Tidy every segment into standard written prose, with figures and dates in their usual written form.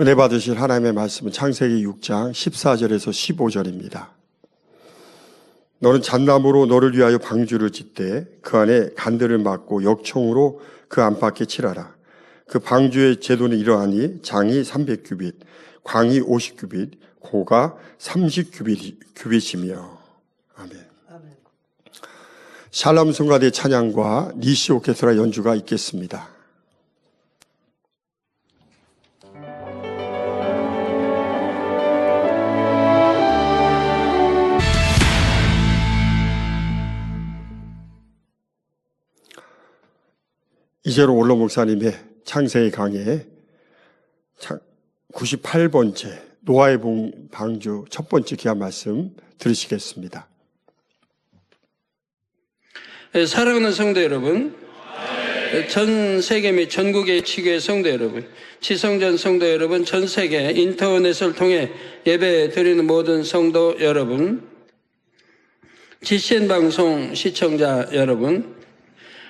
은혜 받으실 하나님의 말씀은 창세기 6장 14절에서 15절입니다. 너는 잣나무로 너를 위하여 방주를 짓되 그 안에 간들을 막고 역청으로 그 안팎에 칠하라. 그 방주의 제도는 이러하니 장이 300규빗, 광이 50규빗, 고가 30규빗이며. 아멘. 샬롬 성가대 찬양과 니시 오케스트라 연주가 있겠습니다. 이재로 원로 목사님의 창세기 강의 98번째 노아의 방주 첫 번째 귀한 말씀 들으시겠습니다. 사랑하는 성도 여러분, 전 세계 및 전국의 지교회 성도 여러분, 지성전 성도 여러분, 전 세계 인터넷을 통해 예배 드리는 모든 성도 여러분, GCN 방송 시청자 여러분,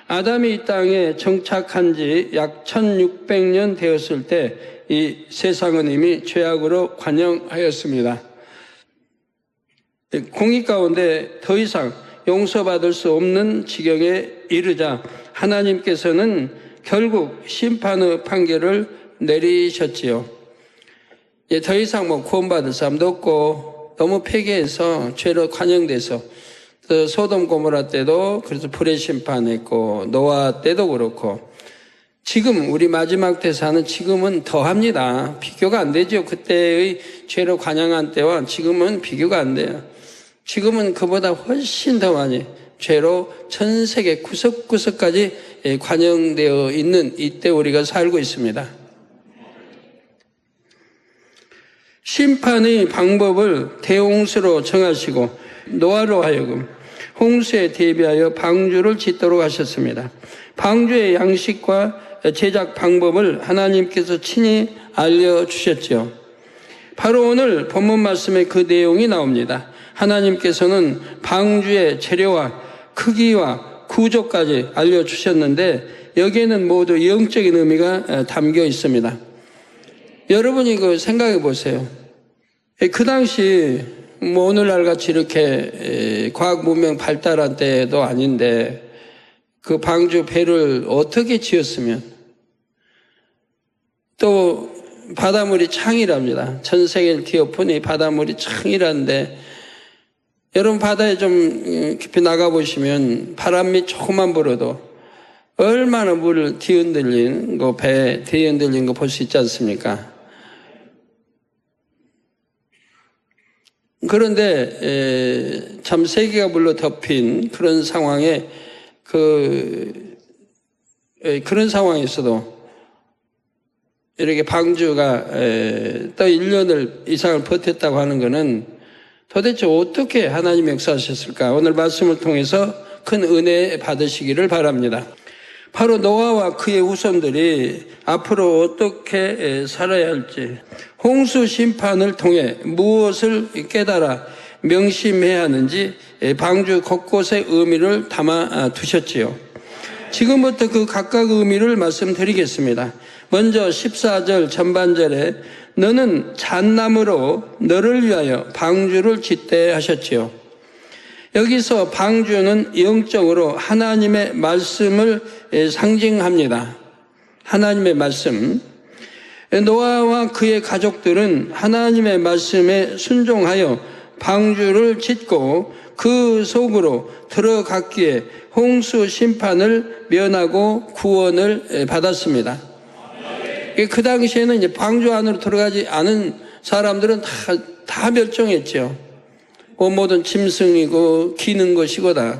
아담이 이 땅에 정착한 지 약 1600년 되었을 때 이 세상은 이미 죄악으로 관영하였습니다. 공의 가운데 더 이상 용서받을 수 없는 지경에 이르자 하나님께서는 결국 심판의 판결을 내리셨지요. 더 이상 구원받을 사람도 없고 너무 폐괴해서 죄로 관영돼서 소돔 고모라 때도 그래서 불의 심판했고 노아 때도 그렇고 지금 우리 마지막 대사는 지금은 더합니다. 비교가 안 되죠. 그때의 죄로 관영한 때와 지금은 비교가 안 돼요. 지금은 그보다 훨씬 더 많이 죄로 전 세계 구석구석까지 관영되어 있는 이때 우리가 살고 있습니다. 심판의 방법을 대홍수로 정하시고 노아로 하여금 홍수에 대비하여 방주를 짓도록 하셨습니다. 방주의 양식과 제작 방법을 하나님께서 친히 알려주셨죠. 바로 오늘 본문 말씀에 그 내용이 나옵니다. 하나님께서는 방주의 재료와 크기와 구조까지 알려주셨는데 여기에는 모두 영적인 의미가 담겨 있습니다. 여러분이 생각해 보세요. 그 당시 오늘날 같이 이렇게 과학 문명 발달한 때도 아닌데 그 방주 배를 어떻게 지었으면 또 바닷물이 창이랍니다. 전 세계를 뒤엎은 이 바닷물이 창이라는데 여러분 바다에 좀 깊이 나가보시면 바람이 조금만 불어도 얼마나 물을 뒤흔들린 거, 배 뒤흔들린 거 볼 수 있지 않습니까? 그런데 참 세계가 물로 덮인 그런 상황에 그런 상황에서도 이렇게 방주가 또 1년을 이상을 버텼다고 하는 것은 도대체 어떻게 하나님이 역사하셨을까? 오늘 말씀을 통해서 큰 은혜 받으시기를 바랍니다. 바로 노아와 그의 후손들이 앞으로 어떻게 살아야 할지 홍수 심판을 통해 무엇을 깨달아 명심해야 하는지 방주 곳곳에 의미를 담아 두셨지요. 지금부터 그 각각 의미를 말씀드리겠습니다. 먼저 14절 전반절에 너는 잣나무로 너를 위하여 방주를 짓되 하셨지요. 여기서 방주는 영적으로 하나님의 말씀을 상징합니다. 하나님의 말씀. 노아와 그의 가족들은 하나님의 말씀에 순종하여 방주를 짓고 그 속으로 들어갔기에 홍수 심판을 면하고 구원을 받았습니다. 그 당시에는 이제 방주 안으로 들어가지 않은 사람들은 다 멸종했죠. 모든 짐승이고 기는 것이고다.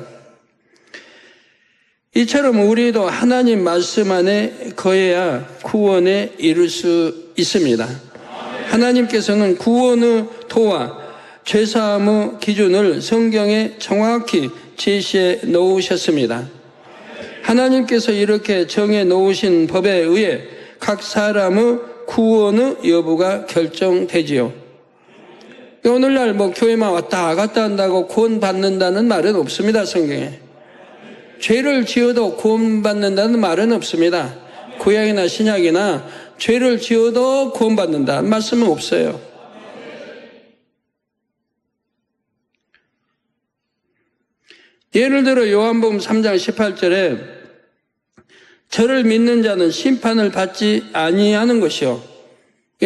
이처럼 우리도 하나님 말씀 안에 거해야 구원에 이룰 수 있습니다. 하나님께서는 구원의 도와 죄사함의 기준을 성경에 정확히 제시해 놓으셨습니다. 하나님께서 이렇게 정해 놓으신 법에 의해 각 사람의 구원의 여부가 결정되지요. 오늘날 교회만 왔다 갔다 한다고 구원받는다는 말은 없습니다. 성경에. 죄를 지어도 구원받는다는 말은 없습니다. 구약이나 신약이나 죄를 지어도 구원받는다 말씀은 없어요. 예를 들어 요한복음 3장 18절에 저를 믿는 자는 심판을 받지 아니하는 것이요.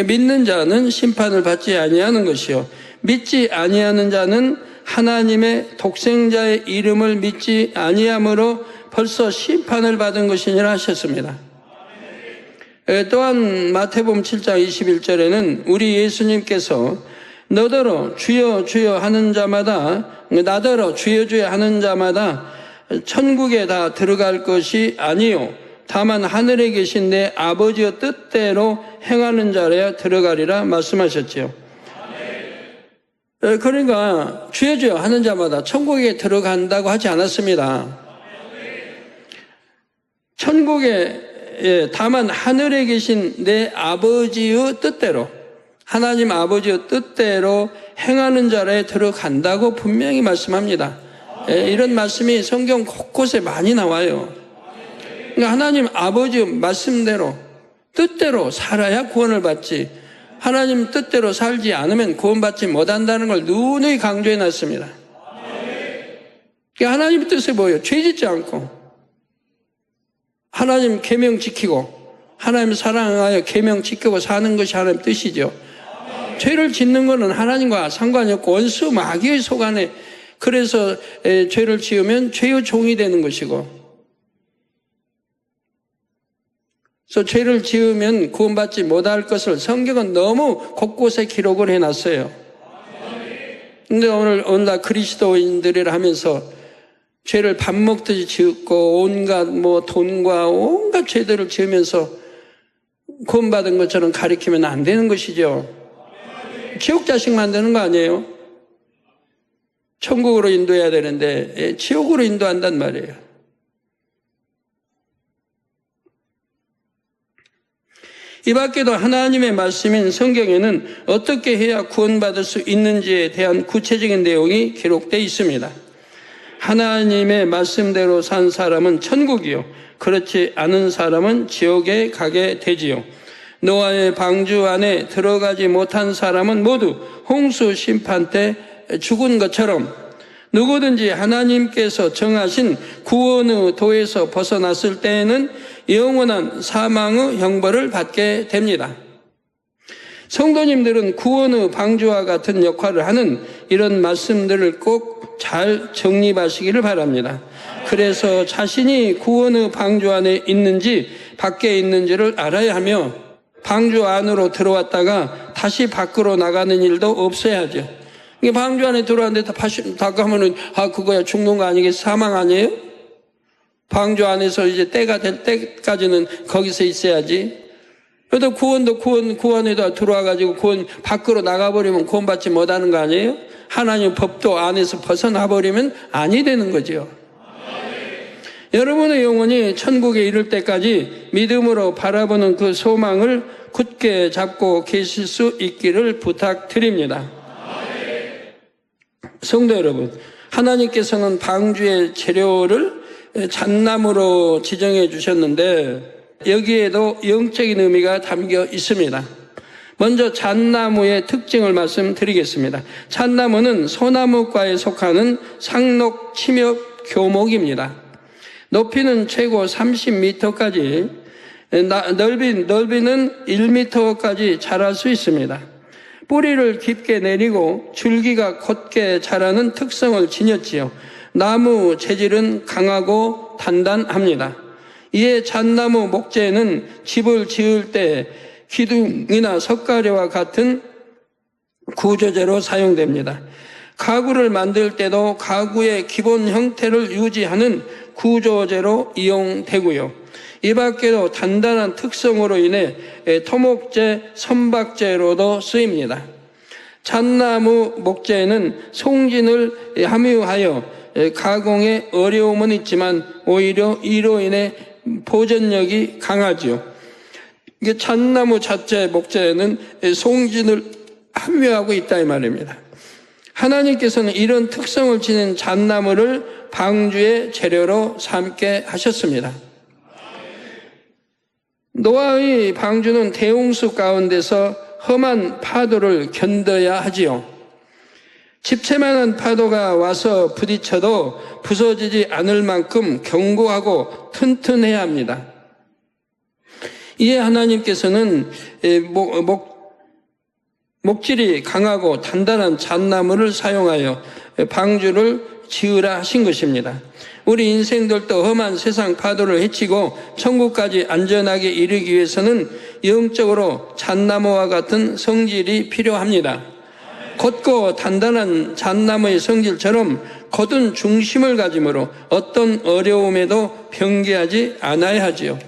믿는 자는 심판을 받지 아니하는 것이요. 믿지 아니하는 자는 하나님의 독생자의 이름을 믿지 아니함으로 벌써 심판을 받은 것이니라 하셨습니다. 또한 마태복음 7장 21절에는 우리 예수님께서 너더러 주여 주여 하는 자마다 나더러 주여 주여 하는 자마다 천국에 다 들어갈 것이 아니요 다만 하늘에 계신 내 아버지의 뜻대로 행하는 자라야 들어가리라 말씀하셨지요. 그러니까 주여 주여 하는 자마다 천국에 들어간다고 하지 않았습니다. 천국에 다만 하늘에 계신 내 아버지의 뜻대로 하나님 아버지의 뜻대로 행하는 자라에 들어간다고 분명히 말씀합니다. 이런 말씀이 성경 곳곳에 많이 나와요. 그러니까 하나님 아버지의 말씀대로 뜻대로 살아야 구원을 받지 하나님 뜻대로 살지 않으면 구원받지 못한다는 걸 누누이 강조해 놨습니다. 그러니까 하나님의 뜻이 뭐예요? 죄 짓지 않고 하나님 계명 지키고 하나님 사랑하여 계명 지키고 사는 것이 하나님의 뜻이죠. 죄를 짓는 것은 하나님과 상관이 없고 원수 마귀의 속안에 그래서 죄를 지으면 죄의 종이 되는 것이고 그래서 죄를 지으면 구원받지 못할 것을 성경은 너무 곳곳에 기록을 해놨어요. 근데 오늘날 그리스도인들이라 하면서 죄를 밥 먹듯이 지었고 온갖 돈과 온갖 죄들을 지으면서 구원받은 것처럼 가리키면 안 되는 것이죠. 지옥 자식 만드는 거 아니에요? 천국으로 인도해야 되는데 지옥으로 인도한단 말이에요. 이 밖에도 하나님의 말씀인 성경에는 어떻게 해야 구원받을 수 있는지에 대한 구체적인 내용이 기록되어 있습니다. 하나님의 말씀대로 산 사람은 천국이요 그렇지 않은 사람은 지옥에 가게 되지요. 노아의 방주 안에 들어가지 못한 사람은 모두 홍수 심판 때 죽은 것처럼 누구든지 하나님께서 정하신 구원의 도에서 벗어났을 때에는 영원한 사망의 형벌을 받게 됩니다. 성도님들은 구원의 방주와 같은 역할을 하는 이런 말씀들을 꼭 잘 정립하시기를 바랍니다. 그래서 자신이 구원의 방주 안에 있는지 밖에 있는지를 알아야 하며 방주 안으로 들어왔다가 다시 밖으로 나가는 일도 없어야죠. 이게 방주 안에 들어왔는데 다 가면은 그거야 죽는 거 아니겠어? 사망 아니에요? 방주 안에서 이제 때가 될 때까지는 거기서 있어야지. 그래도 구원에다 들어와가지고 구원 밖으로 나가버리면 구원받지 못하는 거 아니에요? 하나님 법도 안에서 벗어나버리면 아니 되는 거죠. 여러분의 영혼이 천국에 이를 때까지 믿음으로 바라보는 그 소망을 굳게 잡고 계실 수 있기를 부탁드립니다. 성도 여러분, 하나님께서는 방주의 재료를 잣나무로 지정해 주셨는데 여기에도 영적인 의미가 담겨 있습니다. 먼저 잣나무의 특징을 말씀드리겠습니다. 잣나무는 소나무과에 속하는 상록 침엽 교목입니다. 높이는 최고 30m까지, 넓이는 1m까지 자랄 수 있습니다. 뿌리를 깊게 내리고 줄기가 곧게 자라는 특성을 지녔지요. 나무 재질은 강하고 단단합니다. 이에 잣나무 목재는 집을 지을 때 기둥이나 석가래와 같은 구조재로 사용됩니다. 가구를 만들 때도 가구의 기본 형태를 유지하는 구조재로 이용되고요. 이 밖에도 단단한 특성으로 인해 토목재, 선박재로도 쓰입니다. 잣나무 목재는 송진을 함유하여 가공에 어려움은 있지만 오히려 이로 인해 보존력이 강하지요. 이게 잣나무 자체 목재는 송진을 함유하고 있다 이 말입니다. 하나님께서는 이런 특성을 지닌 잣나무를 방주의 재료로 삼게 하셨습니다. 노아의 방주는 대홍수 가운데서 험한 파도를 견뎌야 하지요. 집채만한 파도가 와서 부딪혀도 부서지지 않을 만큼 견고하고 튼튼해야 합니다. 이에 하나님께서는 목질이 강하고 단단한 잣나무를 사용하여 방주를 지으라 하신 것입니다. 우리 인생들도 험한 세상 파도를 헤치고 천국까지 안전하게 이르기 위해서는 영적으로 잣나무와 같은 성질이 필요합니다. 곧고 단단한 잣나무의 성질처럼 곧은 중심을 가짐으로 어떤 어려움에도 변개하지 않아야 하지요.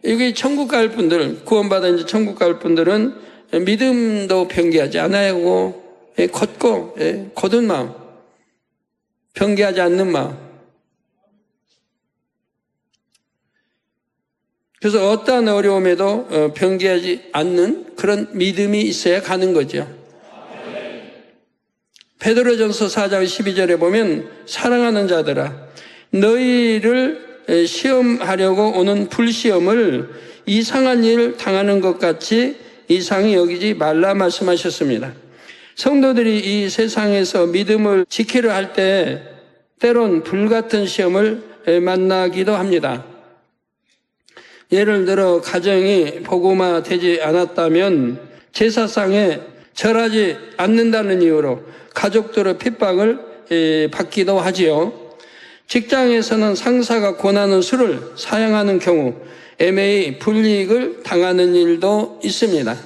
여기 천국 갈 분들, 구원받아 이제 천국 갈 분들은 믿음도 변개하지 않아야 하고, 곧고, 곧은 마음, 변개하지 않는 마음. 그래서 어떠한 어려움에도 변개하지 않는 그런 믿음이 있어야 가는 거죠. 베드로전서 4장 12절에 보면 사랑하는 자들아 너희를 시험하려고 오는 불시험을 이상한 일을 당하는 것 같이 이상히 여기지 말라 말씀하셨습니다. 성도들이 이 세상에서 믿음을 지키려 할 때 때론 불같은 시험을 만나기도 합니다. 예를 들어 가정이 복음화되지 않았다면 제사상에 절하지 않는다는 이유로 가족들의 핍박을 받기도 하지요. 직장에서는 상사가 권하는 술을 사용하는 경우 애매히 불이익을 당하는 일도 있습니다.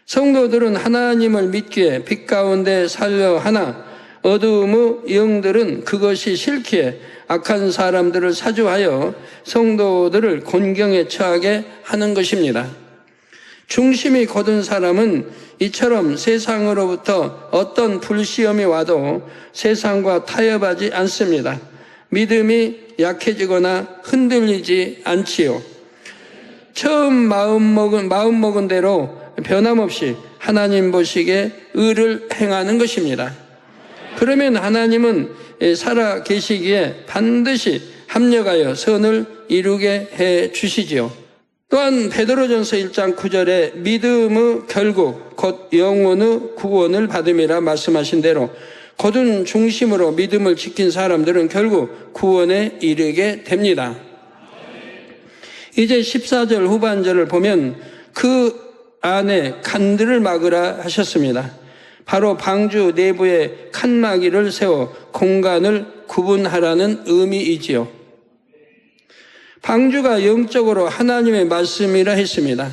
성도들은 하나님을 믿기에 빛 가운데 살려 하나 어두움의 영들은 그것이 싫기에 악한 사람들을 사주하여 성도들을 곤경에 처하게 하는 것입니다. 중심이 곧은 사람은 이처럼 세상으로부터 어떤 불시험이 와도 세상과 타협하지 않습니다. 믿음이 약해지거나 흔들리지 않지요. 처음 마음먹은 대로 변함없이 하나님 보시기에 의를 행하는 것입니다. 그러면 하나님은 살아 계시기에 반드시 합력하여 선을 이루게 해 주시지요. 또한 베드로전서 1장 9절에 믿음의 결국 곧 영혼의 구원을 받음이라 말씀하신 대로 곧은 중심으로 믿음을 지킨 사람들은 결국 구원에 이르게 됩니다. 이제 14절 후반절을 보면 그 안에 칸들을 막으라 하셨습니다. 바로 방주 내부에 칸막이를 세워 공간을 구분하라는 의미이지요. 방주가 영적으로 하나님의 말씀이라 했습니다.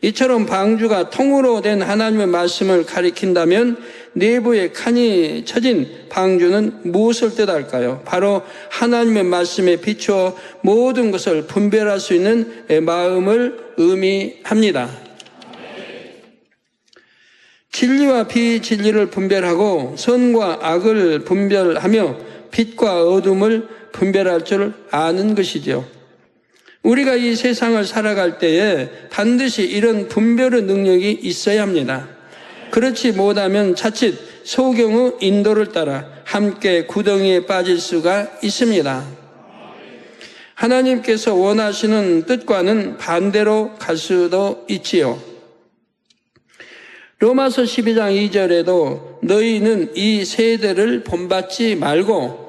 이처럼 방주가 통으로 된 하나님의 말씀을 가리킨다면 내부에 칸이 쳐진 방주는 무엇을 뜻할까요? 바로 하나님의 말씀에 비추어 모든 것을 분별할 수 있는 마음을 의미합니다. 진리와 비진리를 분별하고 선과 악을 분별하며 빛과 어둠을 분별할 줄 아는 것이죠. 우리가 이 세상을 살아갈 때에 반드시 이런 분별의 능력이 있어야 합니다. 그렇지 못하면 자칫 소경의 인도를 따라 함께 구덩이에 빠질 수가 있습니다. 하나님께서 원하시는 뜻과는 반대로 갈 수도 있지요. 로마서 12장 2절에도 너희는 이 세대를 본받지 말고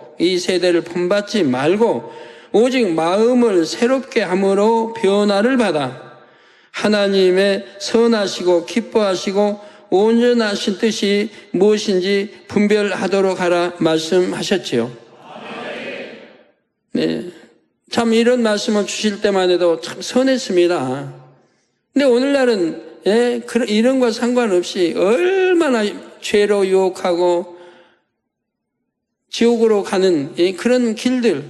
오직 마음을 새롭게 함으로 변화를 받아 하나님의 선하시고 기뻐하시고 온전하신 뜻이 무엇인지 분별하도록 하라 말씀하셨지요. 네, 참 이런 말씀을 주실 때만 해도 참 선했습니다. 근데 오늘날은 이런 거 상관없이 얼마나 죄로 유혹하고 지옥으로 가는 그런 길들,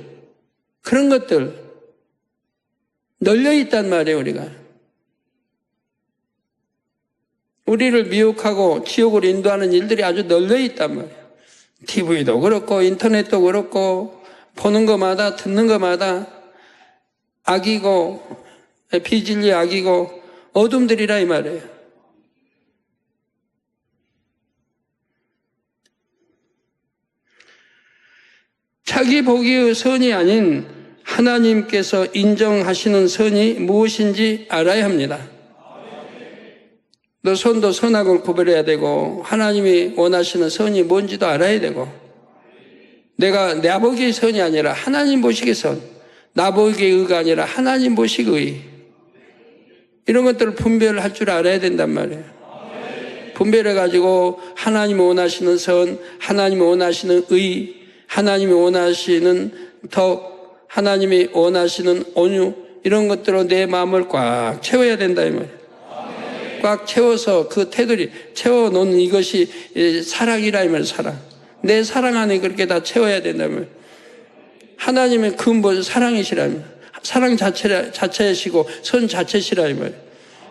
그런 것들 널려 있단 말이에요. 우리를 미혹하고 지옥으로 인도하는 일들이 아주 널려 있단 말이에요. TV도 그렇고 인터넷도 그렇고 보는 것마다 듣는 것마다 악이고 비진리 악이고 어둠들이라 이 말이에요. 자기 보기의 선이 아닌 하나님께서 인정하시는 선이 무엇인지 알아야 합니다. 너 선도 선악을 구별해야 되고 하나님이 원하시는 선이 뭔지도 알아야 되고 내가 나보기의 선이 아니라 하나님 보시기의 선, 나보기의 의가 아니라 하나님 보시기의 의, 이런 것들을 분별할 줄 알아야 된단 말이에요. 분별해가지고 하나님이 원하시는 선, 하나님이 원하시는 의, 하나님이 원하시는 덕, 하나님이 원하시는 온유, 이런 것들로 내 마음을 꽉 채워야 된다 이 말이에요. 꽉 채워서 그 테두리 채워놓은 이것이 사랑이라 이 말이에요. 사랑. 내 사랑 안에 그렇게 다 채워야 된다면 하나님의 근본 사랑이시라면 사랑 자체이시고 선 자체시라 이 말이에요.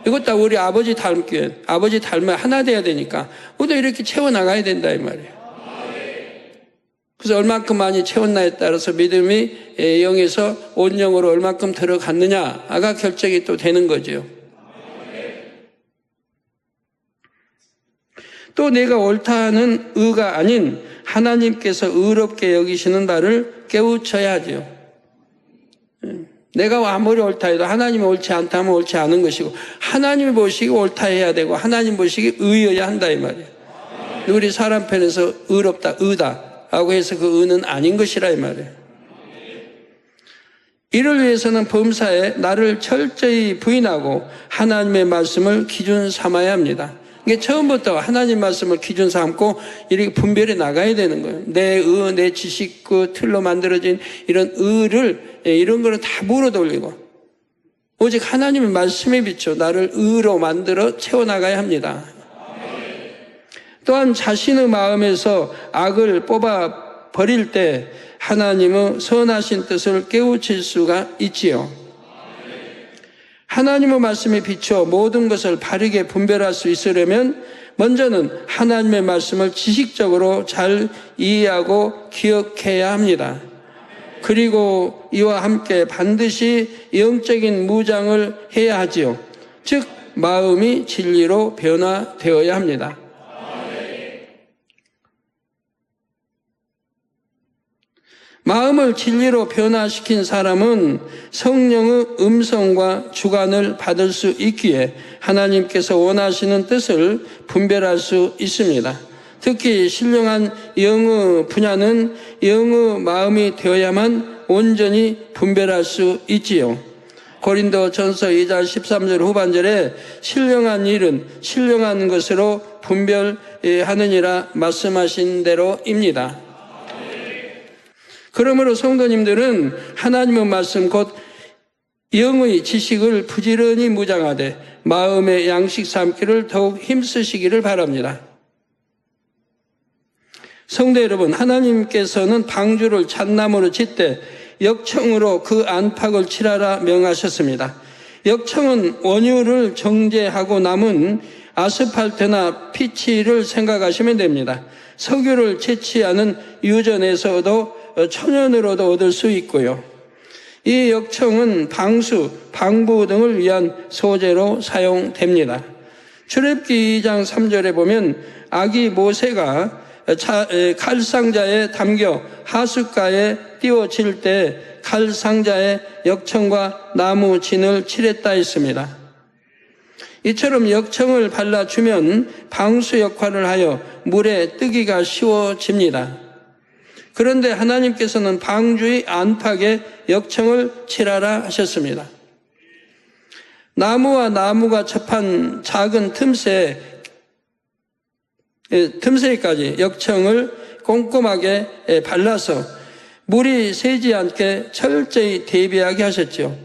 이것 다 우리 아버지 닮기 위해 아버지 닮아 하나 돼야 되니까 우리도 이렇게 채워나가야 된다 이 말이에요. 그래서 얼만큼 많이 채웠나에 따라서 믿음이 영에서 온 영으로 얼만큼 들어갔느냐가 결정이 또 되는 거죠. 또 내가 옳다 하는 의가 아닌 하나님께서 의롭게 여기시는 바를 깨우쳐야 하죠. 내가 아무리 옳다 해도 하나님이 옳지 않다 하면 옳지 않은 것이고 하나님이 보시기 옳다 해야 되고 하나님 보시기 의여야 한다 이 말이에요. 우리 사람 편에서 의롭다, 의다 라고 해서 그 의는 아닌 것이라 이 말이에요. 이를 위해서는 범사에 나를 철저히 부인하고 하나님의 말씀을 기준 삼아야 합니다. 이게 처음부터 하나님 말씀을 기준 삼고 이렇게 분별해 나가야 되는 거예요. 내 의, 내 지식 그 틀로 만들어진 이런 의를 이런 거는 다 물어 돌리고 오직 하나님의 말씀에 비춰 나를 의로 만들어 채워나가야 합니다. 또한 자신의 마음에서 악을 뽑아 버릴 때 하나님의 선하신 뜻을 깨우칠 수가 있지요. 하나님의 말씀에 비춰 모든 것을 바르게 분별할 수 있으려면 먼저는 하나님의 말씀을 지식적으로 잘 이해하고 기억해야 합니다. 그리고 이와 함께 반드시 영적인 무장을 해야 하지요. 즉 마음이 진리로 변화되어야 합니다. 마음을 진리로 변화시킨 사람은 성령의 음성과 주관을 받을 수 있기에 하나님께서 원하시는 뜻을 분별할 수 있습니다. 특히 신령한 영의 분야는 영의 마음이 되어야만 온전히 분별할 수 있지요. 고린도전서 2장 13절 후반절에 신령한 일은 신령한 것으로 분별하느니라 말씀하신 대로입니다. 그러므로 성도님들은 하나님의 말씀 곧 영의 지식을 부지런히 무장하되 마음의 양식 삼기를 더욱 힘쓰시기를 바랍니다. 성도 여러분, 하나님께서는 방주를 잣나무로 짓되 역청으로 그 안팎을 칠하라 명하셨습니다. 역청은 원유를 정제하고 남은 아스팔트나 피치를 생각하시면 됩니다. 석유를 채취하는 유전에서도 천연으로도 얻을 수 있고요. 이 역청은 방수, 방부 등을 위한 소재로 사용됩니다. 출애굽기 2장 3절에 보면 아기 모세가 칼상자에 담겨 하숫가에 띄워질 때 칼상자에 역청과 나무 진을 칠했다 했습니다. 이처럼 역청을 발라주면 방수 역할을 하여 물에 뜨기가 쉬워집니다. 그런데 하나님께서는 방주의 안팎에 역청을 칠하라 하셨습니다. 나무와 나무가 접한 작은 틈새까지 역청을 꼼꼼하게 발라서 물이 새지 않게 철저히 대비하게 하셨죠.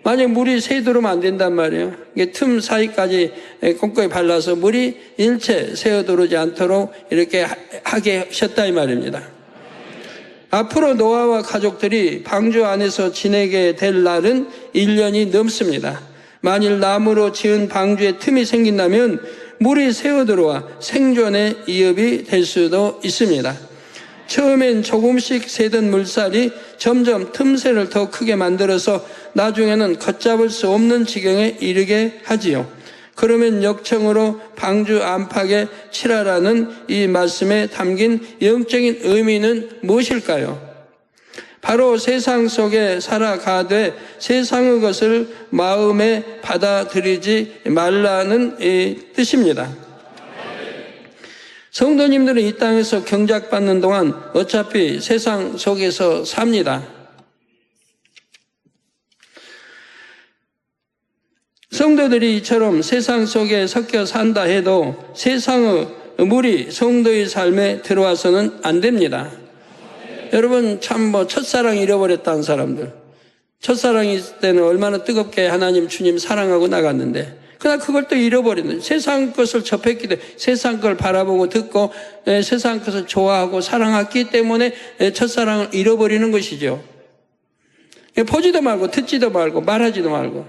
만약 물이 새도록 안 된단 말이에요. 이게 틈 사이까지 꼼꼼히 발라서 물이 일체 새어들어오지 않도록 이렇게 하게 하셨다 이 말입니다. 앞으로 노아와 가족들이 방주 안에서 지내게 될 날은 1년이 넘습니다. 만일 나무로 지은 방주에 틈이 생긴다면 물이 새어들어와 생존에 위협이 될 수도 있습니다. 처음엔 조금씩 새던 물살이 점점 틈새를 더 크게 만들어서 나중에는 걷잡을 수 없는 지경에 이르게 하지요. 그러면 역청으로 방주 안팎에 칠하라는 이 말씀에 담긴 영적인 의미는 무엇일까요? 바로 세상 속에 살아가되 세상의 것을 마음에 받아들이지 말라는 뜻입니다. 성도님들은 이 땅에서 경작받는 동안 어차피 세상 속에서 삽니다. 성도들이 이처럼 세상 속에 섞여 산다 해도 세상의 물이 성도의 삶에 들어와서는 안 됩니다. 여러분 참 첫사랑 잃어버렸다는 사람들, 첫사랑이 있을 때는 얼마나 뜨겁게 하나님 주님 사랑하고 나갔는데 그러나 그걸 또 잃어버리는, 세상 것을 접했기 때문에 세상 걸 바라보고 듣고 세상 것을 좋아하고 사랑했기 때문에 첫사랑을 잃어버리는 것이죠. 보지도 말고 듣지도 말고 말하지도 말고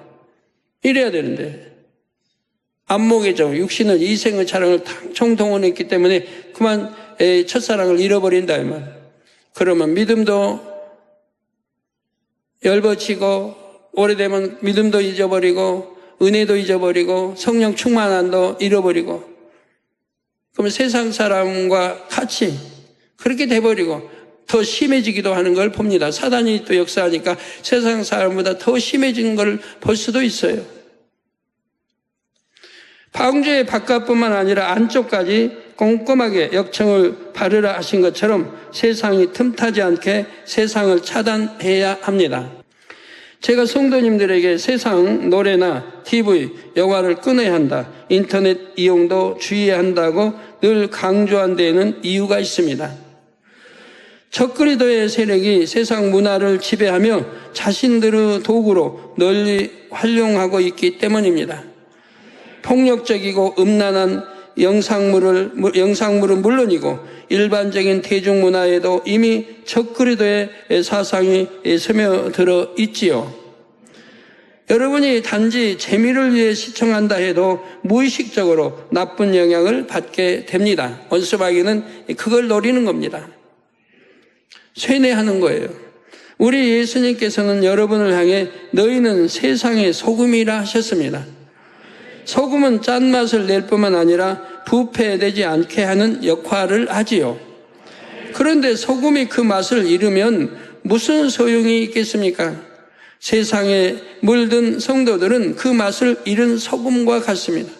이래야 되는데 안목의정, 육신은 이생의 자랑을 총동원했기 때문에 그만 첫사랑을 잃어버린다 이 말. 그러면 믿음도 열버치고 오래되면 믿음도 잊어버리고 은혜도 잊어버리고 성령 충만함도 잃어버리고 그러면 세상 사람과 같이 그렇게 돼버리고 더 심해지기도 하는 걸 봅니다. 사단이 또 역사하니까 세상 사람보다 더 심해진 걸 볼 수도 있어요. 방주의 바깥뿐만 아니라 안쪽까지 꼼꼼하게 역청을 바르라 하신 것처럼 세상이 틈타지 않게 세상을 차단해야 합니다. 제가 성도님들에게 세상 노래나 TV, 영화를 끊어야 한다, 인터넷 이용도 주의해야 한다고 늘 강조한 데에는 이유가 있습니다. 적그리스도의 세력이 세상 문화를 지배하며 자신들의 도구로 널리 활용하고 있기 때문입니다. 폭력적이고 음란한 영상물은 물론이고 일반적인 대중문화에도 이미 적그리스도의 사상이 스며들어 있지요. 여러분이 단지 재미를 위해 시청한다 해도 무의식적으로 나쁜 영향을 받게 됩니다. 원수마귀는 그걸 노리는 겁니다. 쇠뇌하는 거예요. 우리 예수님께서는 여러분을 향해 너희는 세상의 소금이라 하셨습니다. 소금은 짠맛을 낼 뿐만 아니라 부패되지 않게 하는 역할을 하지요. 그런데 소금이 그 맛을 잃으면 무슨 소용이 있겠습니까? 세상에 물든 성도들은 그 맛을 잃은 소금과 같습니다.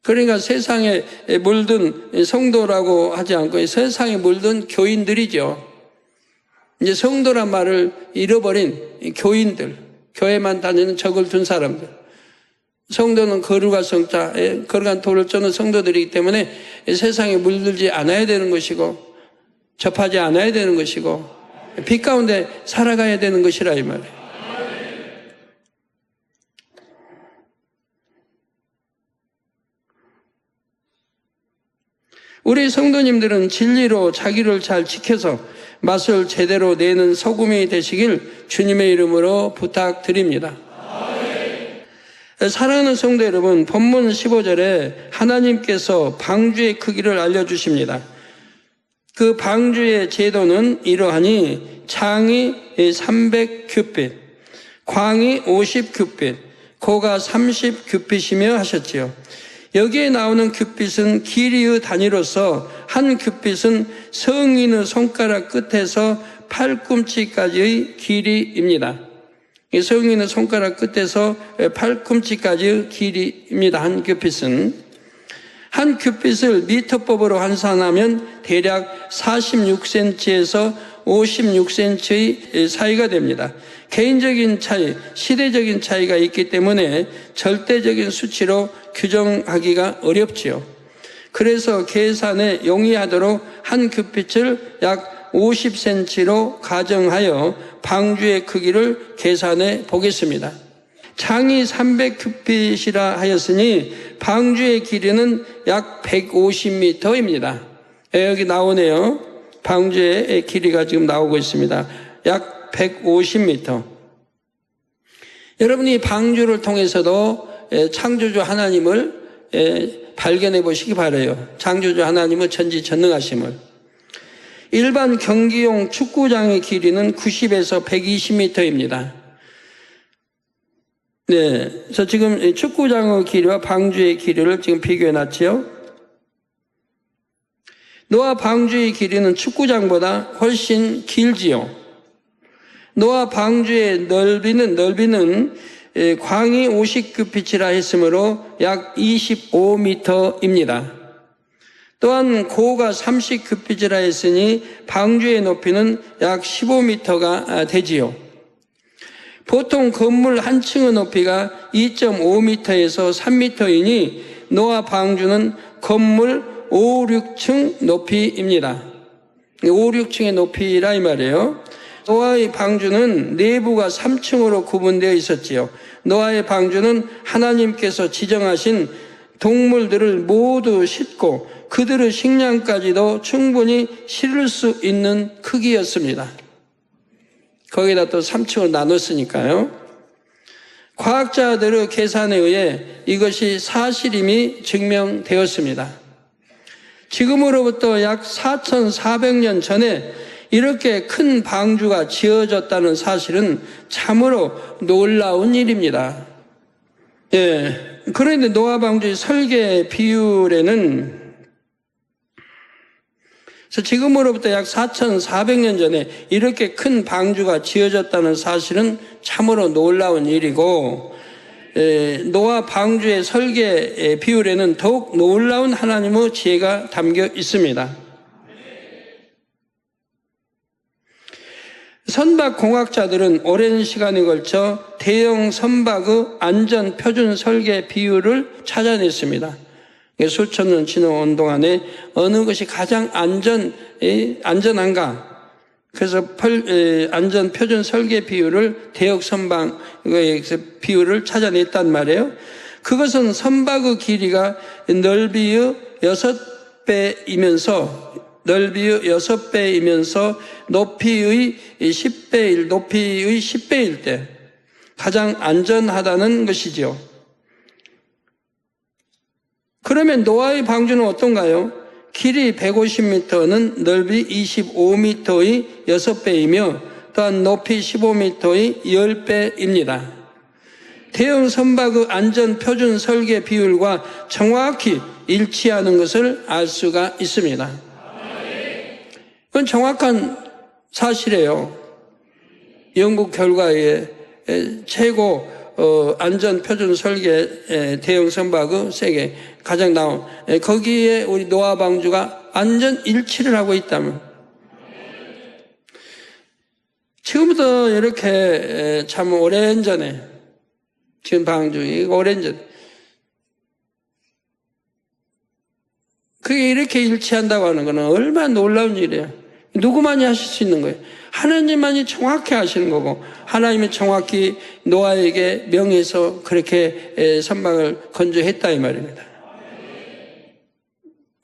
그러니까 세상에 물든 성도라고 하지 않고 세상에 물든 교인들이죠. 이제 성도란 말을 잃어버린 교인들, 교회만 다니는 적을 둔 사람들. 성도는 거룩한 성자, 거룩한 돌을 쫓는 성도들이기 때문에 세상에 물들지 않아야 되는 것이고 접하지 않아야 되는 것이고 빛 가운데 살아가야 되는 것이라 이 말이에요. 우리 성도님들은 진리로 자기를 잘 지켜서 맛을 제대로 내는 소금이 되시길 주님의 이름으로 부탁드립니다. 사랑하는 성도 여러분, 본문 15절에 하나님께서 방주의 크기를 알려주십니다. 그 방주의 제도는 이러하니 장이 300규빗, 광이 50규빗, 고가 30규빗이며 하셨지요. 여기에 나오는 규빗은 길이의 단위로서 한 규빗은 성인의 손가락 끝에서 팔꿈치까지의 길이입니다. 성인의 손가락 끝에서 팔꿈치까지의 길이입니다. 한 규빗은. 한 규빗을 미터법으로 환산하면 대략 46cm에서 56cm의 사이가 됩니다. 개인적인 차이, 시대적인 차이가 있기 때문에 절대적인 수치로 규정하기가 어렵지요. 그래서 계산에 용이하도록 한 규빗을 약 50cm로 가정하여 방주의 크기를 계산해 보겠습니다. 장이 300규빗이라 하였으니 방주의 길이는 약 150m입니다. 여기 나오네요. 방주의 길이가 지금 나오고 있습니다. 약 150m. 여러분이 방주를 통해서도 창조주 하나님을 발견해 보시기 바라요. 창조주 하나님의 전지전능하심을. 일반 경기용 축구장의 길이는 90에서 120m입니다. 네, 그래서 지금 축구장의 길이와 방주의 길이를 지금 비교해 놨지요. 노아 방주의 길이는 축구장보다 훨씬 길지요. 노아 방주의 넓이는 광이 50규빗이라 했으므로 약 25m입니다. 또한 고가 30규빗이라 했으니 방주의 높이는 약 15m가 되지요. 보통 건물 한 층의 높이가 2.5m에서 3m이니 노아 방주는 건물 5, 6층 높이입니다. 5, 6층의 높이라 이 말이에요. 노아의 방주는 내부가 3층으로 구분되어 있었지요. 노아의 방주는 하나님께서 지정하신 동물들을 모두 싣고 그들의 식량까지도 충분히 실을 수 있는 크기였습니다. 거기다 또 3층을 나눴으니까요. 과학자들의 계산에 의해 이것이 사실임이 증명되었습니다. 지금으로부터 약 4,400년 전에 이렇게 큰 방주가 지어졌다는 사실은 참으로 놀라운 일입니다. 그런데 노아 방주의 설계 비율에는 지금으로부터 약 4,400년 전에 이렇게 큰 방주가 지어졌다는 사실은 참으로 놀라운 일이고, 노아 방주의 설계 비율에는 더욱 놀라운 하나님의 지혜가 담겨 있습니다. 선박공학자들은 오랜 시간에 걸쳐 대형 선박의 안전 표준 설계 비율을 찾아냈습니다. 수천 년 지나온 동안에 어느 것이 가장 안전한가? 그래서 안전 표준 설계 비율을 대역 선박의 비율을 찾아냈단 말이에요. 그것은 선박의 길이가 넓이의 6배이면서 높이의 10배일 때 가장 안전하다는 것이죠. 그러면 노아의 방주는 어떤가요? 길이 150m는 넓이 25m의 6배이며 또한 높이 15m의 10배입니다. 대형 선박의 안전 표준 설계 비율과 정확히 일치하는 것을 알 수가 있습니다. 그건 정확한 사실이에요. 연구 결과에 최고 안전 표준 설계 대형 선박의 세계 가장 나온 거기에 우리 노아 방주가 안전 일치를 하고 있다면, 지금부터 이렇게 참 오랜 전에, 지금 방주 오랜 전 그게 이렇게 일치한다고 하는 것은 얼마나 놀라운 일이에요. 누구만이 하실 수 있는 거예요. 하나님만이 정확히 하시는 거고, 하나님이 정확히 노아에게 명해서 그렇게 선박을 건조했다 이 말입니다.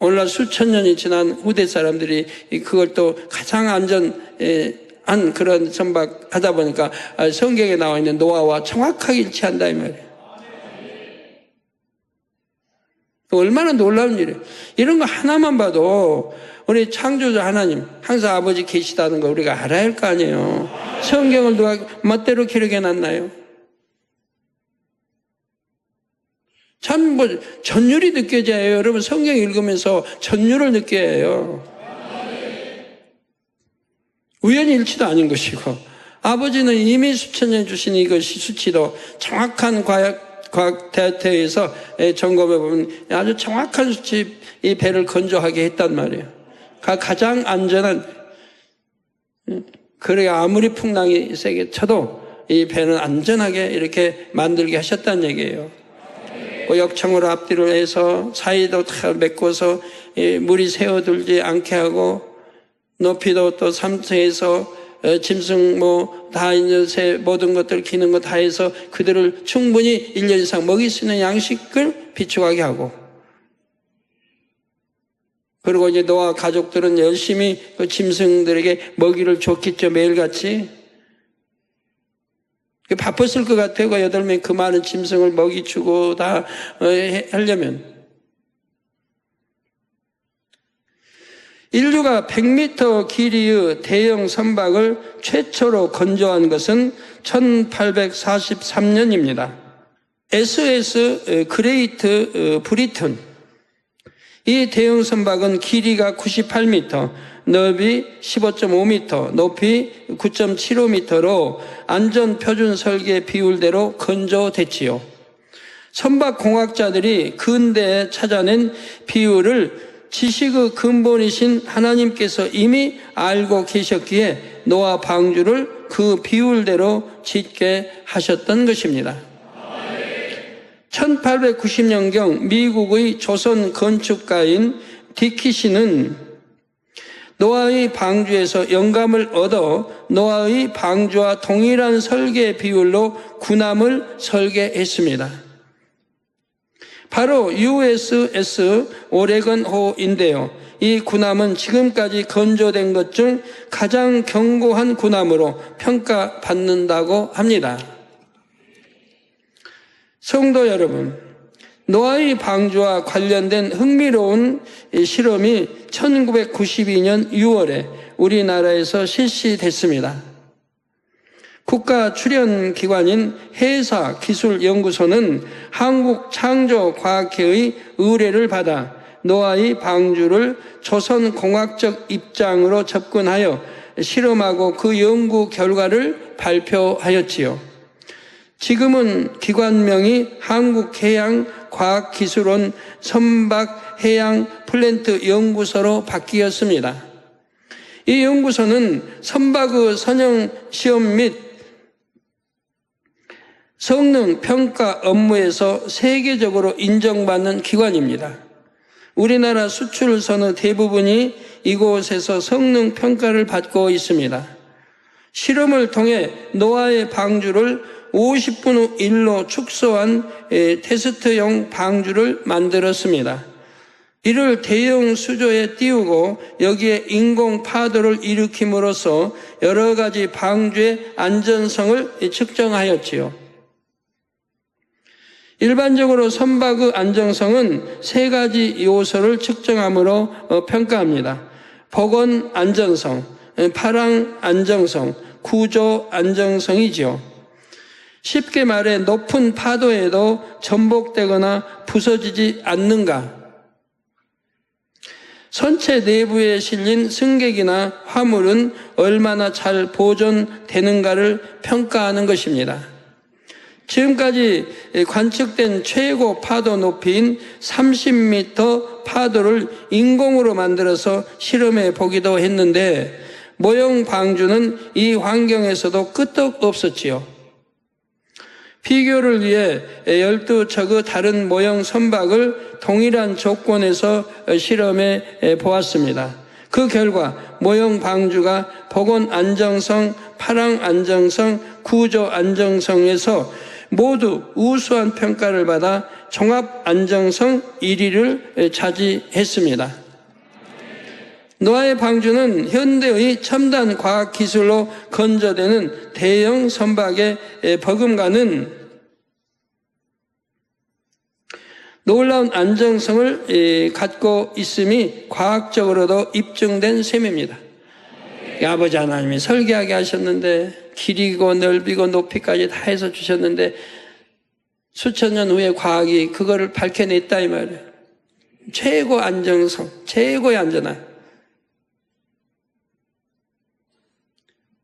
오늘날 수천 년이 지난 후대 사람들이 그걸 또 가장 안전한 그런 선박 하다 보니까 성경에 나와 있는 노아와 정확하게 일치한다 이 말이에요. 얼마나 놀라운 일이에요. 이런 거 하나만 봐도 우리 창조자 하나님, 항상 아버지 계시다는 거 우리가 알아야 할 거 아니에요. 성경을 누가 멋대로 기록해 놨나요? 참 전율이 느껴져요. 여러분 성경 읽으면서 전율을 느껴야 해요. 우연히 일치도 아닌 것이고, 아버지는 이미 수천 년 주신 이것이 수치도 정확한 과학 데이터에서 점검해 보면 아주 정확한 수치 이 배를 건조하게 했단 말이에요. 가장 안전한, 그래야 아무리 풍랑이 세게 쳐도 이 배는 안전하게 이렇게 만들게 하셨다는 얘기예요. 역청으로 앞뒤로 해서 사이도 다 메꿔서 물이 새어들지 않게 하고, 높이도 또 3층에서 짐승 다 있는 새 모든 것들 기는 거 다 해서 그들을 충분히 1년 이상 먹일 수 있는 양식을 비축하게 하고, 그리고 이제 노아 가족들은 열심히 그 짐승들에게 먹이를 줬겠죠. 매일같이 바빴을 것 같아요. 8명 그 많은 짐승을 먹이 주고 다 하려면. 인류가 100m 길이의 대형 선박을 최초로 건조한 것은 1843년입니다. SS 그레이트 브리튼, 이 대형 선박은 길이가 98m, 넓이 15.5m, 높이 9.75m로 안전표준 설계 비율대로 건조됐지요. 선박공학자들이 근대에 찾아낸 비율을 지식의 근본이신 하나님께서 이미 알고 계셨기에 노아 방주를 그 비율대로 짓게 하셨던 것입니다. 1890년경 미국의 조선 건축가인 디키시는 노아의 방주에서 영감을 얻어 노아의 방주와 동일한 설계 비율로 군함을 설계했습니다. 바로 USS 오레건호인데요. 이 군함은 지금까지 건조된 것 중 가장 견고한 군함으로 평가받는다고 합니다. 성도 여러분, 노아의 방주와 관련된 흥미로운 실험이 1992년 6월에 우리나라에서 실시됐습니다. 국가출연기관인 해사기술연구소는 한국창조과학회의 의뢰를 받아 노아의 방주를 조선공학적 입장으로 접근하여 실험하고 그 연구 결과를 발표하였지요. 지금은 기관명이 한국해양과학기술원 선박해양플랜트 연구소로 바뀌었습니다. 이 연구소는 선박의 선형시험 및 성능평가 업무에서 세계적으로 인정받는 기관입니다. 우리나라 수출선의 대부분이 이곳에서 성능평가를 받고 있습니다. 실험을 통해 노아의 방주를 50분의 1로 축소한 테스트용 방주를 만들었습니다. 이를 대형 수조에 띄우고 여기에 인공 파도를 일으킴으로써 여러 가지 방주의 안전성을 측정하였지요. 일반적으로 선박의 안정성은 세 가지 요소를 측정함으로 평가합니다. 복원 안정성, 파랑 안정성, 구조 안정성이지요. 쉽게 말해 높은 파도에도 전복되거나 부서지지 않는가, 선체 내부에 실린 승객이나 화물은 얼마나 잘 보존되는가를 평가하는 것입니다. 지금까지 관측된 최고 파도 높이인 30m 파도를 인공으로 만들어서 실험해 보기도 했는데 모형 방주는 이 환경에서도 끄떡없었지요. 비교를 위해 12척의 다른 모형 선박을 동일한 조건에서 실험해 보았습니다. 그 결과 모형 방주가 복원 안정성, 파랑 안정성, 구조 안정성에서 모두 우수한 평가를 받아 종합 안정성 1위를 차지했습니다. 노아의 방주는 현대의 첨단 과학 기술로 건조되는 대형 선박에 버금가는 놀라운 안정성을 갖고 있음이 과학적으로도 입증된 셈입니다. 아버지 하나님이 설계하게 하셨는데 길이고 넓이고 높이까지 다 해서 주셨는데 수천 년 후에 과학이 그거를 밝혀냈다 이 말이에요. 최고 안정성, 최고의 안전함.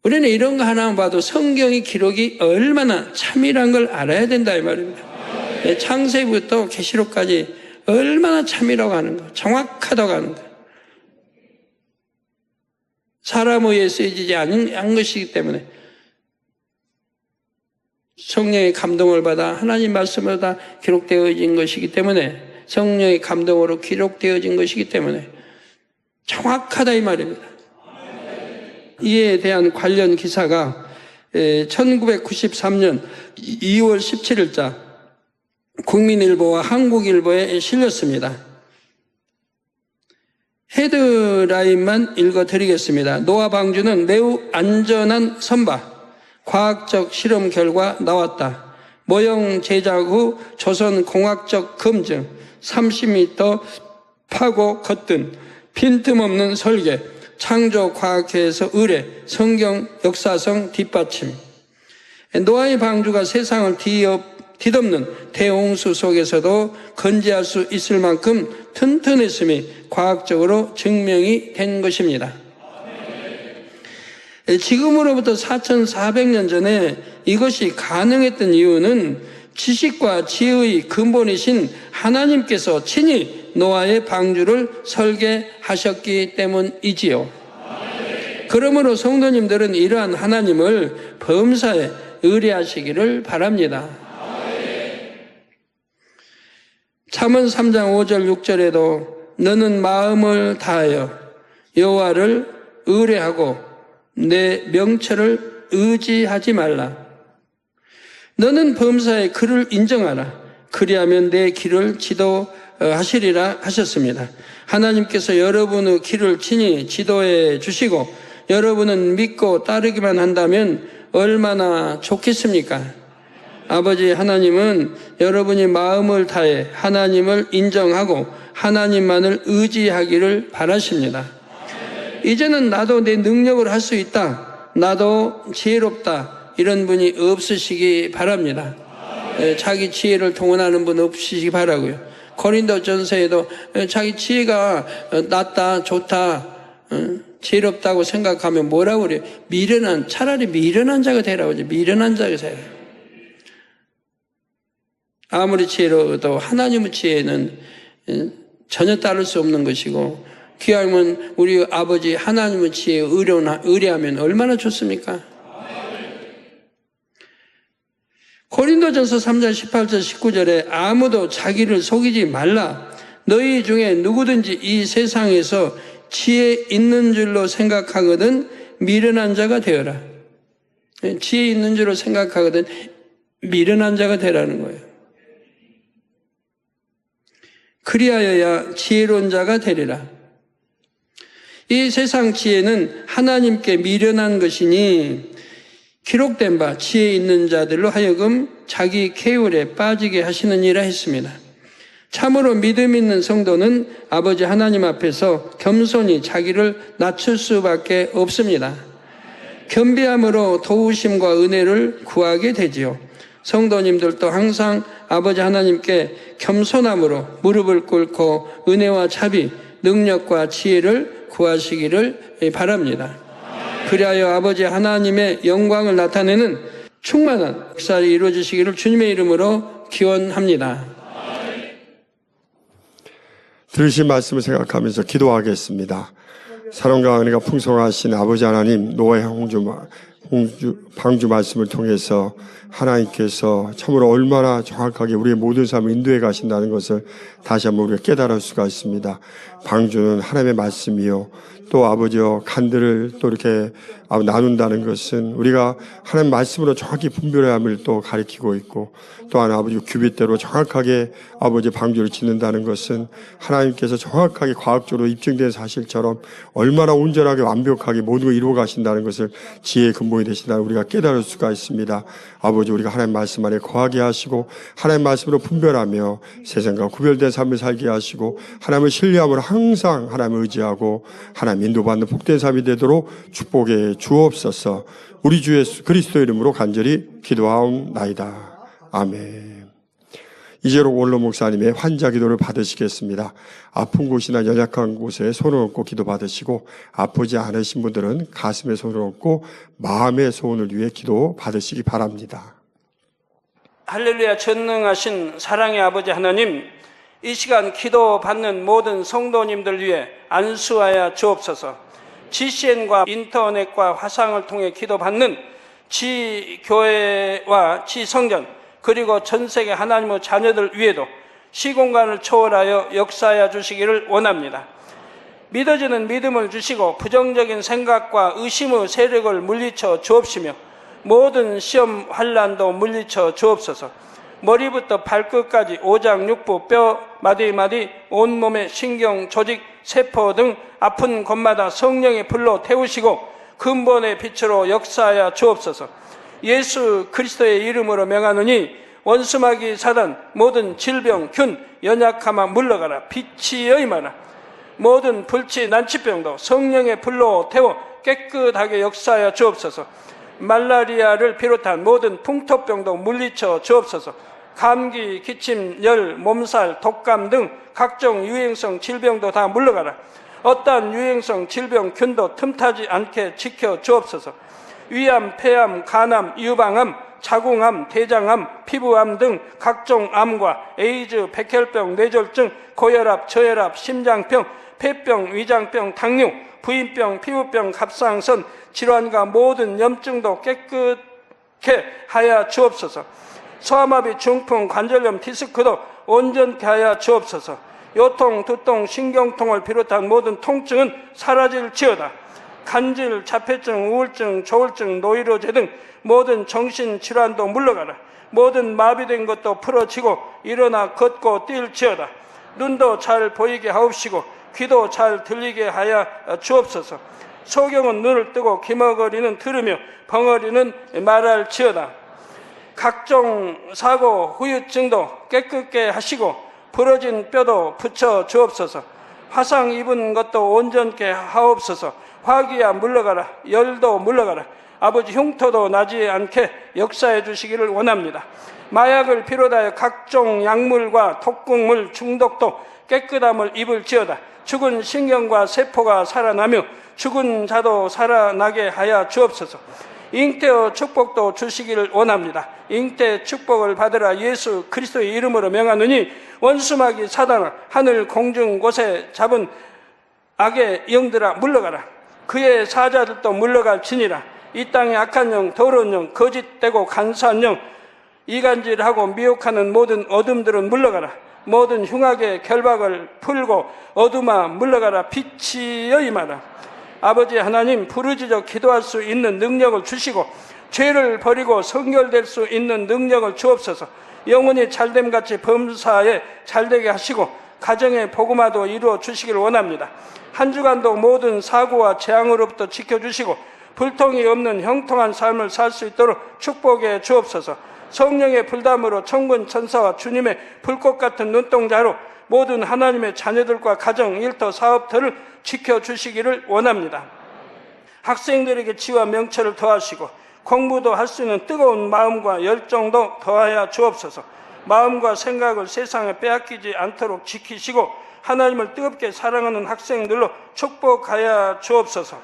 우리는 이런 거 하나만 봐도 성경의 기록이 얼마나 참이란 걸 알아야 된다 이 말입니다. 창세기부터 계시록까지 얼마나 참이라고 하는 거, 정확하다고 하는 거. 사람 의에 쓰여지지 않은 것이기 때문에 성령의 감동을 받아 하나님 말씀으로 다 기록되어진 것이기 때문에 성령의 감동으로 기록되어진 것이기 때문에 정확하다 이 말입니다. 이에 대한 관련 기사가 1993년 2월 17일자 국민일보와 한국일보에 실렸습니다. 헤드라인만 읽어드리겠습니다. 노아 방주는 매우 안전한 선박. 과학적 실험 결과 나왔다. 모형 제작 후 조선공학적 검증, 30m 파고 걷든 빈틈없는 설계, 창조과학회에서 의뢰, 성경 역사성 뒷받침. 노아의 방주가 세상을 뒤덮는 대홍수 속에서도 건재할 수 있을 만큼 튼튼했음이 과학적으로 증명이 된 것입니다. 지금으로부터 4,400년 전에 이것이 가능했던 이유는 지식과 지혜의 근본이신 하나님께서 친히 노아의 방주를 설계하셨기 때문이지요. 그러므로 성도님들은 이러한 하나님을 범사에 의뢰하시기를 바랍니다. 잠언 3장 5절 6절에도 너는 마음을 다하여 여호와를 의뢰하고 내 명철을 의지하지 말라. 너는 범사에 그를 인정하라. 그리하면 내 길을 지도하시리라 하셨습니다. 하나님께서 여러분의 길을 친히 지도해 주시고 여러분은 믿고 따르기만 한다면 얼마나 좋겠습니까? 아버지 하나님은 여러분이 마음을 다해 하나님을 인정하고 하나님만을 의지하기를 바라십니다. 이제는 나도 내 능력을 할 수 있다. 나도 지혜롭다. 이런 분이 없으시기 바랍니다. 자기 지혜를 동원하는 분 없으시기 바라고요. 고린도전서에도 자기 지혜가 낫다, 좋다, 지혜롭다고 생각하면 뭐라고 그래요? 차라리 미련한 자가 되라고 하죠. 미련한 자가 되라. 아무리 지혜로워도 하나님의 지혜는 전혀 따를 수 없는 것이고, 귀하면 우리 아버지 하나님의 지혜에 의뢰하면 얼마나 좋습니까? 고린도전서 3장 18절 19절에 아무도 자기를 속이지 말라. 너희 중에 누구든지 이 세상에서 지혜 있는 줄로 생각하거든 미련한 자가 되어라. 지혜 있는 줄로 생각하거든 미련한 자가 되라는 거예요. 그리하여야 지혜로운 자가 되리라. 이 세상 지혜는 하나님께 미련한 것이니 기록된 바 지혜 있는 자들로 하여금 자기 계율에 빠지게 하시느니라 했습니다. 참으로 믿음 있는 성도는 아버지 하나님 앞에서 겸손히 자기를 낮출 수밖에 없습니다. 겸비함으로 도우심과 은혜를 구하게 되지요. 성도님들도 항상 아버지 하나님께 겸손함으로 무릎을 꿇고 은혜와 자비, 능력과 지혜를 구하시기를 바랍니다. 그리하여 아버지 하나님의 영광을 나타내는 충만한 역사를 이루어지시기를 주님의 이름으로 기원합니다. 들으신 말씀을 생각하면서 기도하겠습니다. 사랑과 은혜가 풍성하신 아버지 하나님, 노아의 방주 말씀을 통해서 하나님께서 참으로 얼마나 정확하게 우리의 모든 삶을 인도해 가신다는 것을 다시 한번 우리가 깨달을 수가 있습니다. 방주는 하나님의 말씀이요, 또 아버지여 간들을 또 이렇게 나눈다는 것은 우리가 하나님 말씀으로 정확히 분별해야 함을 또 가리키고 있고, 또한 아버지 규빗대로 정확하게 아버지 방주를 짓는다는 것은 하나님께서 정확하게 과학적으로 입증된 사실처럼 얼마나 온전하게 완벽하게 모든 걸 이루어 가신다는 것을 지혜의 근본이 되신다는 우리가 깨달을 수가 있습니다. 아버지, 우리가 하나님 말씀 안에 거하게 하시고 하나님 말씀으로 분별하며 세상과 구별된 삶을 살게 하시고 하나님을 신뢰함으로 항상 하나님을 의지하고 하나님 인도받는 복된 삶이 되도록 축복해 주옵소서. 우리 주 예수 그리스도 이름으로 간절히 기도하옵나이다. 아멘. 이제로 원로 목사님의 환자 기도를 받으시겠습니다. 아픈 곳이나 연약한 곳에 손을 얹고 기도 받으시고, 아프지 않으신 분들은 가슴에 손을 얹고 마음의 소원을 위해 기도 받으시기 바랍니다. 할렐루야. 전능하신 사랑의 아버지 하나님, 이 시간 기도 받는 모든 성도님들 위해 안수하여 주옵소서. GCN과 인터넷과 화상을 통해 기도 받는 지교회와 지성전, 그리고 전 세계 하나님의 자녀들 위에도 시공간을 초월하여 역사하여 주시기를 원합니다. 믿어지는 믿음을 주시고 부정적인 생각과 의심의 세력을 물리쳐 주옵시며 모든 시험 환난도 물리쳐 주옵소서. 머리부터 발끝까지 오장육부, 뼈, 마디마디, 온몸의 신경, 조직, 세포 등 아픈 곳마다 성령의 불로 태우시고 근본의 빛으로 역사하여 주옵소서. 예수 그리스도의 이름으로 명하노니 원수마귀 사단, 모든 질병, 균, 연약함아 물러가라. 빛이 임하라. 모든 불치, 난치병도 성령의 불로 태워 깨끗하게 역사하여 주옵소서. 말라리아를 비롯한 모든 풍토병도 물리쳐 주옵소서. 감기, 기침, 열, 몸살, 독감 등 각종 유행성 질병도 다 물러가라. 어떠한 유행성 질병 균도 틈타지 않게 지켜 주옵소서. 위암, 폐암, 간암, 유방암, 자궁암, 대장암, 피부암 등 각종 암과 에이즈, 백혈병, 뇌졸중, 고혈압, 저혈압, 심장병, 폐병, 위장병, 당뇨, 부인병, 피부병, 갑상선 질환과 모든 염증도 깨끗게 하여 주옵소서. 소아마비, 중풍, 관절염, 디스크도 온전케 하여 주옵소서. 요통, 두통, 신경통을 비롯한 모든 통증은 사라질지어다. 간질, 자폐증, 우울증, 조울증, 노이로제 등 모든 정신질환도 물러가라. 모든 마비된 것도 풀어지고 일어나 걷고 뛸지어다. 눈도 잘 보이게 하옵시고 귀도 잘 들리게 하여 주옵소서. 소경은 눈을 뜨고 기머거리는 들으며 벙어리는 말할지어다. 각종 사고, 후유증도 깨끗게 하시고 부러진 뼈도 붙여 주옵소서. 화상 입은 것도 온전케 하옵소서. 화기야 물러가라. 열도 물러가라. 아버지 흉터도 나지 않게 역사해 주시기를 원합니다. 마약을 비롯하여 각종 약물과 독극물 중독도 깨끗함을 입을지어다. 죽은 신경과 세포가 살아나며 죽은 자도 살아나게 하여 주옵소서. 잉태의 축복도 주시기를 원합니다. 잉태 축복을 받으라. 예수 그리스도의 이름으로 명하느니 원수마귀 사단아 하늘 공중 곳에 잡은 악의 영들아 물러가라. 그의 사자들도 물러갈지니라. 이 땅의 악한 영, 더러운 영, 거짓되고 간사한 영, 이간질하고 미혹하는 모든 어둠들은 물러가라. 모든 흉악의 결박을 풀고 어둠아 물러가라. 빛이여 임하라. 아버지 하나님, 부르짖어 기도할 수 있는 능력을 주시고 죄를 버리고 성결될 수 있는 능력을 주옵소서. 영혼이 잘됨같이 범사에 잘되게 하시고 가정의 복음화도 이루어 주시기를 원합니다. 한 주간도 모든 사고와 재앙으로부터 지켜주시고 불통이 없는 형통한 삶을 살 수 있도록 축복해 주옵소서. 성령의 불담으로 천군 천사와 주님의 불꽃 같은 눈동자로 모든 하나님의 자녀들과 가정, 일터, 사업터를 지켜주시기를 원합니다. 학생들에게 지와 명철을 더하시고 공부도 할 수 있는 뜨거운 마음과 열정도 더하여 주옵소서. 마음과 생각을 세상에 빼앗기지 않도록 지키시고 하나님을 뜨겁게 사랑하는 학생들로 축복하여 주옵소서.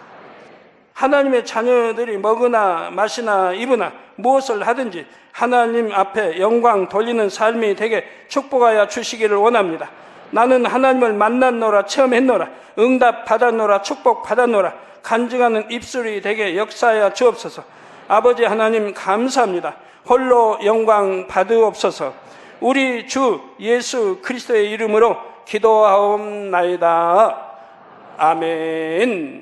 하나님의 자녀들이 먹으나 마시나 입으나 무엇을 하든지 하나님 앞에 영광 돌리는 삶이 되게 축복하여 주시기를 원합니다. 나는 하나님을 만났노라, 체험했노라, 응답 받았노라, 축복 받았노라, 간증하는 입술이 되게 역사하여 주옵소서. 아버지 하나님 감사합니다. 홀로 영광 받으옵소서. 우리 주 예수 그리스도의 이름으로 기도하옵나이다. 아멘.